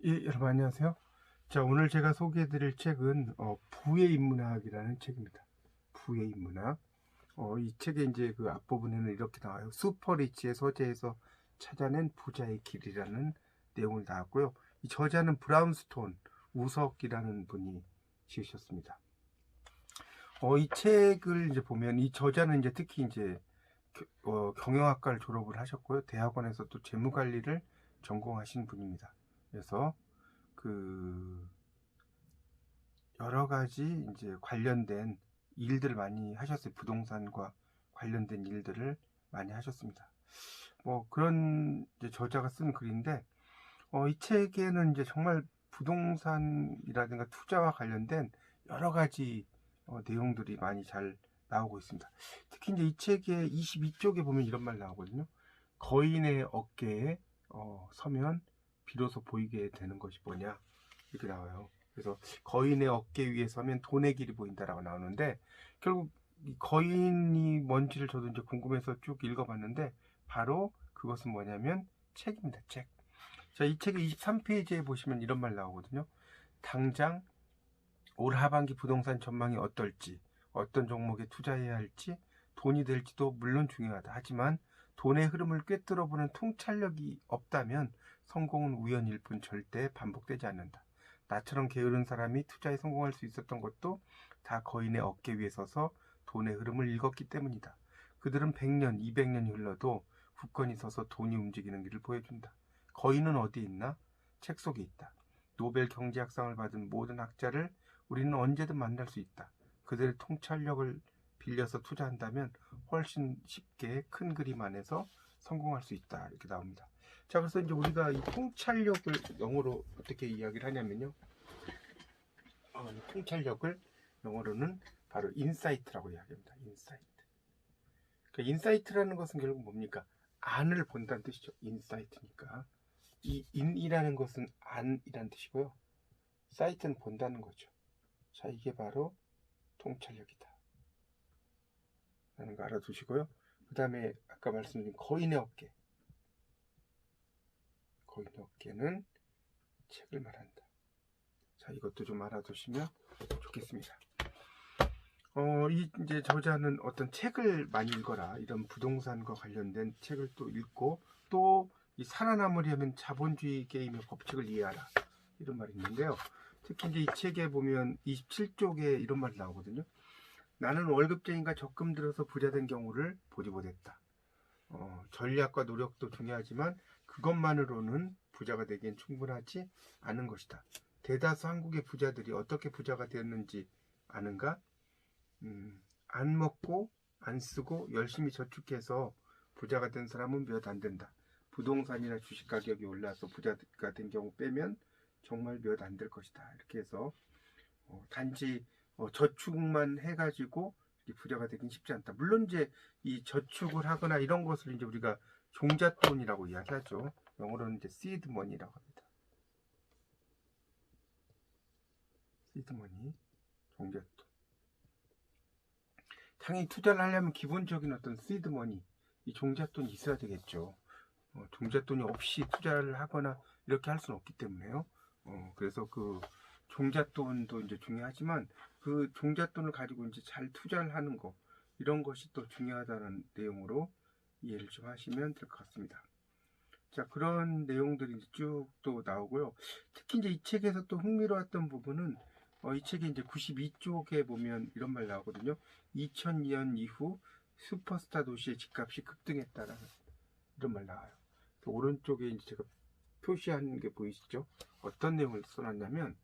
예, 여러분 안녕하세요. 자, 오늘 제가 소개해드릴 책은 부의 인문학이라는 책입니다. 부의 인문학. 이 책의 이제 그 앞부분에는 이렇게 나와요. 슈퍼리치의 서재에서 찾아낸 부자의 길이라는 내용을 나왔고요. 이 저자는 브라운스톤 우석이라는 분이 지으셨습니다. 이 책을 이제 보면 이 저자는 이제 특히 이제 경영학과를 졸업을 하셨고요. 대학원에서 또 재무관리를 전공하신 분입니다. 그래서 그 여러 가지 이제 관련된 일들을 많이 하셨어요. 부동산과 관련된 일들을 많이 하셨습니다. 뭐 그런 이제 저자가 쓴 글인데, 이 책에는 이제 정말 부동산이라든가 투자와 관련된 여러 가지 내용들이 많이 잘 나오고 있습니다. 특히 이제 이 책의 22쪽에 보면 이런 말 나오거든요. 거인의 어깨에 서면 비로소 보이게 되는 것이 뭐냐, 이렇게 나와요. 그래서 거인의 어깨 위에 서면 돈의 길이 보인다라고 나오는데, 결국 이 거인이 뭔지를 저도 이제 궁금해서 쭉 읽어봤는데, 바로 그것은 뭐냐면 책입니다. 책. 자, 이 책의 23페이지에 보시면 이런 말 나오거든요. 당장 올 하반기 부동산 전망이 어떨지, 어떤 종목에 투자해야 할지, 돈이 될지도 물론 중요하다. 하지만 돈의 흐름을 꿰뚫어보는 통찰력이 없다면 성공은 우연일 뿐 절대 반복되지 않는다. 나처럼 게으른 사람이 투자에 성공할 수 있었던 것도 다 거인의 어깨 위에 서서 돈의 흐름을 읽었기 때문이다. 그들은 100년, 200년이 흘러도 굳건히 서서 돈이 움직이는 길을 보여준다. 거인은 어디 있나? 책 속에 있다. 노벨 경제학상을 받은 모든 학자를 우리는 언제든 만날 수 있다. 그들의 통찰력을 빌려서 투자한다면 훨씬 쉽게 큰 그림 안에서 성공할 수 있다. 이렇게 나옵니다. 자, 그래서 이제 우리가 이 통찰력을 영어로 어떻게 이야기를 하냐면요. 통찰력을 영어로는 바로 인사이트라고 이야기합니다. 인사이트. 그 인사이트라는 것은 결국 뭡니까? 안을 본다는 뜻이죠. 인사이트니까. 이 인이라는 것은 안이라는 뜻이고요. 사이트는 본다는 거죠. 자, 이게 바로 통찰력이다 라는 거 알아두시고요. 그 다음에 아까 말씀드린 거인의 어깨. 거인의 어깨는 책을 말한다. 자, 이것도 좀 알아두시면 좋겠습니다. 이제 저자는 어떤 책을 많이 읽어라. 이런 부동산과 관련된 책을 또 읽고, 또 이 살아남으려면 자본주의 게임의 법칙을 이해하라. 이런 말이 있는데요. 특히 이제 이 책에 보면 27쪽에 이런 말이 나오거든요. 나는 월급쟁이가 적금 들어서 부자 된 경우를 보지 못했다. 전략과 노력도 중요하지만 그것만으로는 부자가 되기엔 충분하지 않은 것이다. 대다수 한국의 부자들이 어떻게 부자가 되었는지 아는가? 안 먹고 안 쓰고 열심히 저축해서 부자가 된 사람은 몇 안 된다. 부동산이나 주식 가격이 올라서 부자가 된 경우 빼면 정말 몇 안 될 것이다. 이렇게 해서 단지 저축만 해가지고 부자가 되긴 쉽지 않다. 물론 이제 이 저축을 하거나 이런 것을 이제 우리가 종잣돈이라고 이야기하죠. 영어로는 이제 seed money라고 합니다. seed money, 종잣돈. 당연히 투자를 하려면 기본적인 어떤 seed money, 이 종잣돈이 있어야 되겠죠. 종잣돈이 없이 투자를 하거나 이렇게 할 수는 없기 때문에요. 그래서 그 종잣돈도 이제 중요하지만 그 종잣돈을 가지고 이제 잘 투자를 하는 거, 이런 것이 또 중요하다는 내용으로 이해를 좀 하시면 될 것 같습니다. 자, 그런 내용들이 쭉 또 나오고요. 특히 이제 이 책에서 또 흥미로웠던 부분은 이 책의 이제 92쪽에 보면 이런 말 나오거든요. 2002년 이후 슈퍼스타 도시의 집값이 급등했다라는 이런 말 나와요. 오른쪽에 이제 제가 표시한 게 보이시죠? 어떤 내용을 써놨냐면,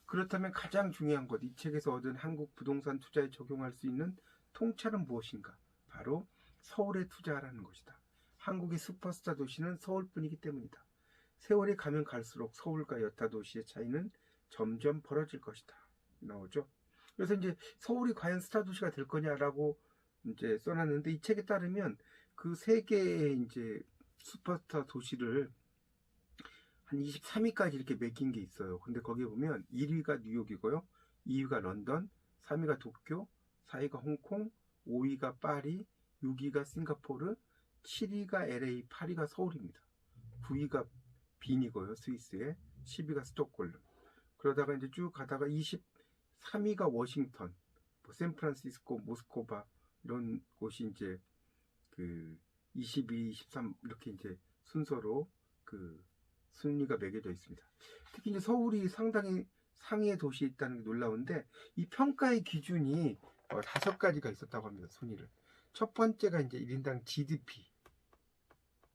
그렇다면 가장 중요한 것, 이 책에서 얻은 한국 부동산 투자에 적용할 수 있는 통찰은 무엇인가? 바로 서울에 투자하라는 것이다. 한국의 슈퍼스타 도시는 서울뿐이기 때문이다. 세월이 가면 갈수록 서울과 여타 도시의 차이는 점점 벌어질 것이다. 나오죠? 그래서 이제 서울이 과연 스타 도시가 될 거냐라고 이제 써놨는데, 이 책에 따르면 그 세 개의 이제 슈퍼스타 도시를 한 23위까지 이렇게 매긴 게 있어요. 근데 거기에 보면 1위가 뉴욕이고요, 2위가 런던, 3위가 도쿄, 4위가 홍콩, 5위가 파리, 6위가 싱가포르, 7위가 LA, 8위가 서울입니다. 9위가 빈이고요. 스위스에 10위가 스톡홀름. 그러다가 이제 쭉 가다가 23위가 워싱턴, 뭐 샌프란시스코, 모스코바 이런 곳이 이제 그 22, 23 이렇게 이제 순서로 그 순위가 매겨져 있습니다. 특히 이제 서울이 상당히 상위의 도시에 있다는 게 놀라운데 이 평가의 기준이 5가지가 있었다고 합니다. 순위를. 첫 번째가 이제 1인당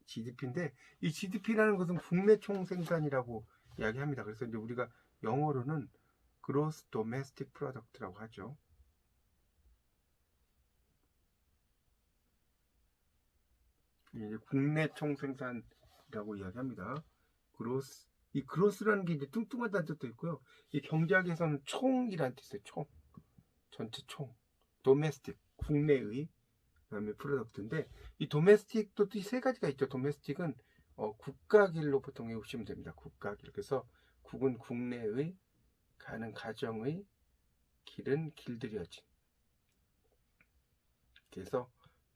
GDP인데 이 GDP라는 것은 국내 총생산이라고 이야기합니다. 그래서 이제 우리가 영어로는 Gross Domestic Product라고 하죠. 이제 국내 총생산이라고 이야기합니다. 이 그로스라는 게 이제 뚱뚱하다는 뜻도 있고요. 이 경제학에서는 총이라는 뜻이에요. 총. 전체 총. 도메스틱. 국내의. 그다음에 프로덕트인데 이 도메스틱도 이 3가지가 있죠. 도메스틱은 국가길로 보통 외우시면 됩니다. 국가길. 그래서 국은 국내의, 가는 가정의, 길은 길들여진. 그래서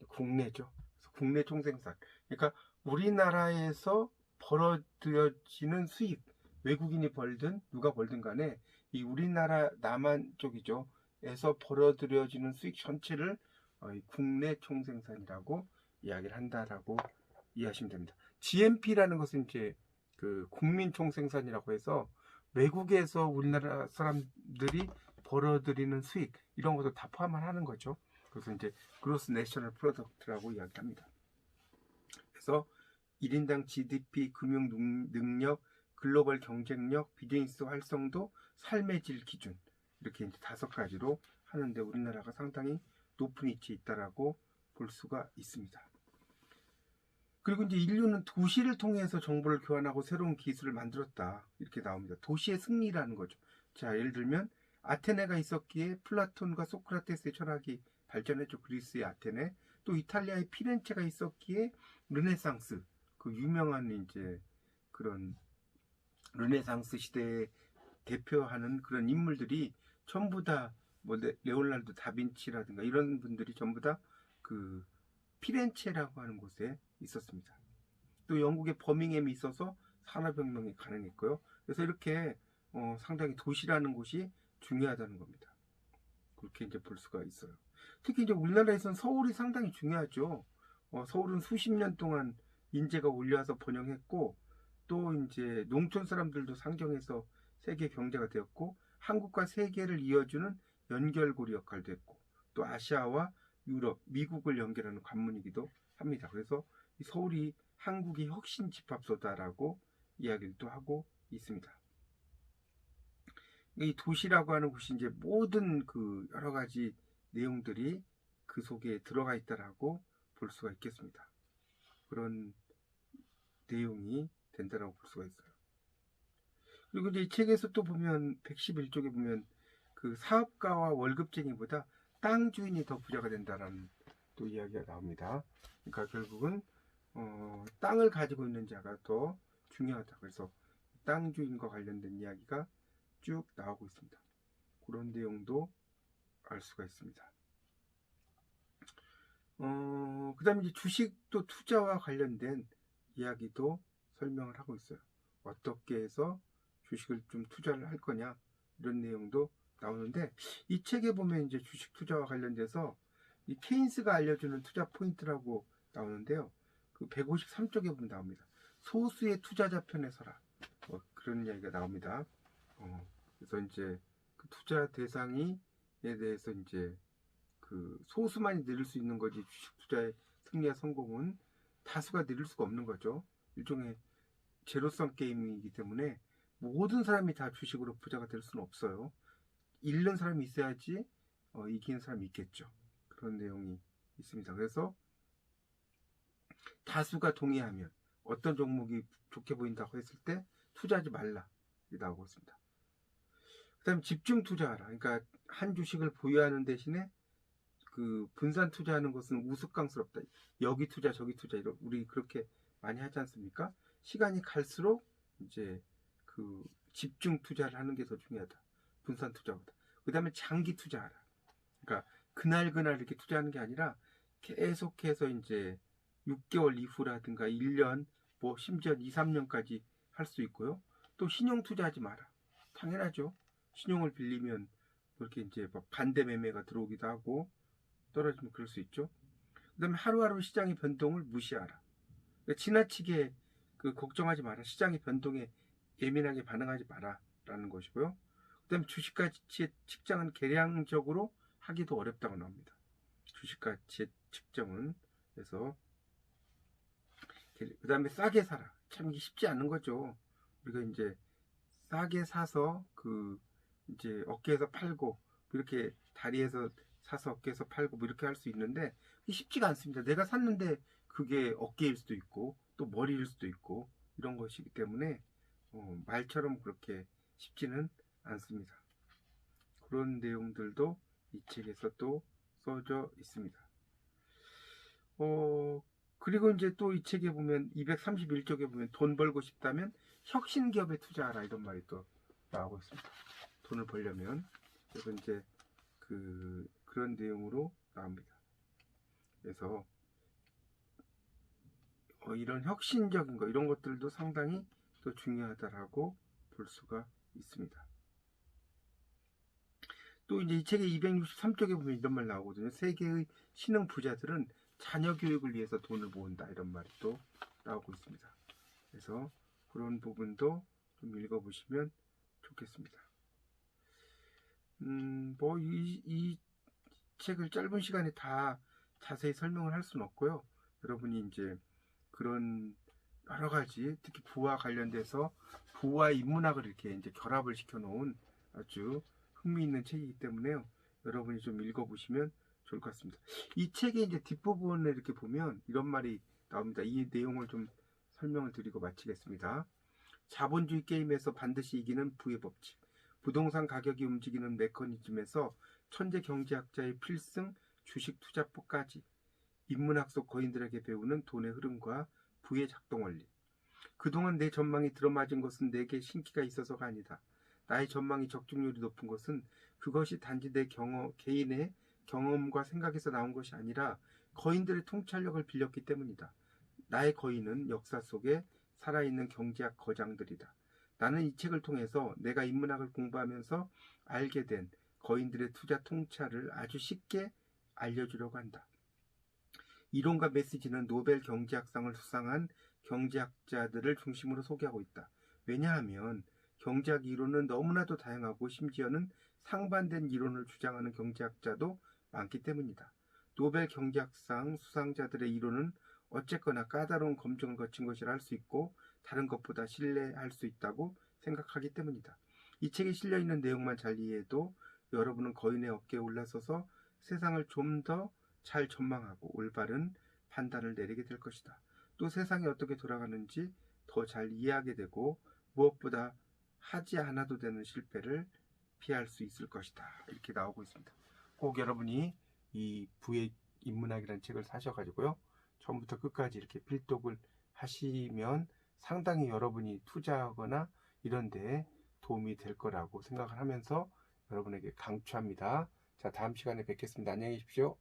국내죠. 그래서 국내 총생산. 그러니까 우리나라에서 벌어들여지는 수입, 외국인이 벌든 누가 벌든 간에 이 우리나라 남한 쪽이죠. 에서 벌어들여지는 수익 전체를 국내 총생산이라고 이야기를 한다라고 이해하시면 됩니다. GNP라는 것은 이제 그 국민 총생산이라고 해서 외국에서 우리나라 사람들이 벌어들이는 수익 이런 것도 다 포함을 하는 거죠. 그래서 이제 그로스 내셔널 프로덕트라고 이야기합니다. 그래서 1인당 GDP, 금융 능력, 글로벌 경쟁력, 비즈니스 활성도, 삶의 질 기준 이렇게 이제 5가지로 하는데 우리나라가 상당히 높은 위치에 있다라고 볼 수가 있습니다. 그리고 이제 인류는 도시를 통해서 정보를 교환하고 새로운 기술을 만들었다 이렇게 나옵니다. 도시의 승리라는 거죠. 자, 예를 들면 아테네가 있었기에 플라톤과 소크라테스의 철학이 발전했죠. 그리스의 아테네. 또 이탈리아의 피렌체가 있었기에 르네상스, 그 유명한 이제 그런 르네상스 시대에 대표하는 그런 인물들이 전부 다 뭐 레오나르도 다빈치라든가 이런 분들이 전부 다 그 피렌체라고 하는 곳에 있었습니다. 또 영국의 버밍햄이 있어서 산업혁명이 가능했고요. 그래서 이렇게 상당히 도시라는 곳이 중요하다는 겁니다. 그렇게 이제 볼 수가 있어요. 특히 이제 우리나라에서는 서울이 상당히 중요하죠. 서울은 수십 년 동안 인재가 올려와서 번영했고 또 이제 농촌 사람들도 상경해서 세계 경제가 되었고 한국과 세계를 이어주는 연결고리 역할도 했고 또 아시아와 유럽, 미국을 연결하는 관문이기도 합니다. 그래서 이 서울이 한국의 혁신 집합소다라고 이야기를 또 하고 있습니다. 이 도시라고 하는 곳이 이제 모든 그 여러 가지 내용들이 그 속에 들어가 있다라고 볼 수가 있겠습니다. 그런 내용이 된다라고 볼 수가 있어요. 그리고 이제 이 책에서 또 보면 111쪽에 보면 그 사업가와 월급쟁이보다 땅 주인이 더 부자가 된다라는 또 이야기가 나옵니다. 그러니까 결국은 땅을 가지고 있는 자가 더 중요하다. 그래서 땅 주인과 관련된 이야기가 쭉 나오고 있습니다. 그런 내용도 알 수가 있습니다. 그 다음에 이제 주식도 투자와 관련된 이야기도 설명을 하고 있어요. 어떻게 해서 주식을 좀 투자를 할 거냐 이런 내용도 나오는데 이 책에 보면 이제 주식 투자와 관련돼서 이 케인스가 알려주는 투자 포인트라고 나오는데요. 그 153쪽에 보면 나옵니다. 소수의 투자자 편에 서라. 그런 이야기가 나옵니다. 그래서 이제 그 투자 대상에 대해서 이제 그 소수만이 내릴 수 있는 거지 주식 투자의 승리와 성공은 다수가 내릴 수가 없는 거죠. 일종의 제로섬 게임이기 때문에 모든 사람이 다 주식으로 부자가 될 수는 없어요. 잃는 사람이 있어야지 이기는 사람이 있겠죠. 그런 내용이 있습니다. 그래서 다수가 동의하면 어떤 종목이 좋게 보인다고 했을 때 투자하지 말라 나오고 있습니다. 그 다음에 집중 투자하라. 그러니까 한 주식을 보유하는 대신에 그 분산 투자하는 것은 우스꽝스럽다. 여기 투자 저기 투자 이런 우리 그렇게 많이 하지 않습니까? 시간이 갈수록 이제 그 집중 투자를 하는 게 더 중요하다. 분산 투자보다. 그 다음에 장기 투자하라. 그러니까 그날 이렇게 투자하는 게 아니라 계속해서 이제 6개월 이후라든가 1년 뭐 심지어 2, 3년까지 할 수 있고요. 또 신용 투자하지 마라. 당연하죠. 신용을 빌리면 그렇게 이제 막 반대 매매가 들어오기도 하고 떨어지면 그럴 수 있죠. 그다음에 하루하루 시장의 변동을 무시하라. 그러니까 지나치게 그 걱정하지 마라. 시장의 변동에 예민하게 반응하지 마라라는 것이고요. 그다음에 주식가치의 측정은 계량적으로 하기도 어렵다고 나옵니다. 주식가치의 측정은. 그래서 그다음에 싸게 사라. 참 이게 쉽지 않은 거죠. 우리가 이제 싸게 사서 그 이제 어깨에서 팔고 이렇게 다리에서 사서 어깨에서 팔고 뭐 이렇게 할 수 있는데 쉽지가 않습니다. 내가 샀는데 그게 어깨일 수도 있고 또 머리일 수도 있고 이런 것이기 때문에 말처럼 그렇게 쉽지는 않습니다. 그런 내용들도 이 책에서 또 써져 있습니다. 그리고 이제 또 이 책에 보면 231쪽에 보면 돈 벌고 싶다면 혁신기업에 투자하라 이런 말이 또 나오고 있습니다. 돈을 벌려면. 그래서 이제 그런 내용으로 나옵니다. 그래서 이런 혁신적인 거 이런 것들도 상당히 또 중요하다라고 볼 수가 있습니다. 또 이제 이 책의 263쪽에 보면 이런 말 나오거든요. 세계의 신흥 부자들은 자녀 교육을 위해서 돈을 모은다 이런 말이 또 나오고 있습니다. 그래서 그런 부분도 좀 읽어보시면 좋겠습니다. 뭐 이 책을 짧은 시간에 다 자세히 설명을 할 수는 없고요. 여러분이 이제 그런 여러 가지 특히 부와 관련돼서 부와 인문학을 이렇게 이제 결합을 시켜 놓은 아주 흥미있는 책이기 때문에요. 여러분이 좀 읽어보시면 좋을 것 같습니다. 이 책의 이제 뒷부분에 이렇게 보면 이런 말이 나옵니다. 이 내용을 좀 설명을 드리고 마치겠습니다. 자본주의 게임에서 반드시 이기는 부의 법칙. 부동산 가격이 움직이는 메커니즘에서 천재 경제학자의 필승 주식 투자법까지 인문학 속 거인들에게 배우는 돈의 흐름과 부의 작동 원리. 그동안 내 전망이 들어맞은 것은 내게 신기가 있어서가 아니다. 나의 전망이 적중률이 높은 것은 그것이 단지 내 개인의 경험과 생각에서 나온 것이 아니라 거인들의 통찰력을 빌렸기 때문이다. 나의 거인은 역사 속에 살아있는 경제학 거장들이다. 나는 이 책을 통해서 내가 인문학을 공부하면서 알게 된 거인들의 투자 통찰을 아주 쉽게 알려주려고 한다. 이론과 메시지는 노벨 경제학상을 수상한 경제학자들을 중심으로 소개하고 있다. 왜냐하면 경제학 이론은 너무나도 다양하고 심지어는 상반된 이론을 주장하는 경제학자도 많기 때문이다. 노벨 경제학상 수상자들의 이론은 어쨌거나 까다로운 검증을 거친 것이라 할 수 있고 다른 것보다 신뢰할 수 있다고 생각하기 때문이다. 이 책에 실려있는 내용만 잘 이해해도 여러분은 거인의 어깨에 올라서서 세상을 좀 더 잘 전망하고 올바른 판단을 내리게 될 것이다. 또 세상이 어떻게 돌아가는지 더 잘 이해하게 되고 무엇보다 하지 않아도 되는 실패를 피할 수 있을 것이다. 이렇게 나오고 있습니다. 꼭 여러분이 이 부의 인문학이라는 책을 사셔가지고요. 처음부터 끝까지 이렇게 필독을 하시면 상당히 여러분이 투자하거나 이런 데 도움이 될 거라고 생각을 하면서 여러분에게 강추합니다. 자, 다음 시간에 뵙겠습니다. 안녕히 계십시오.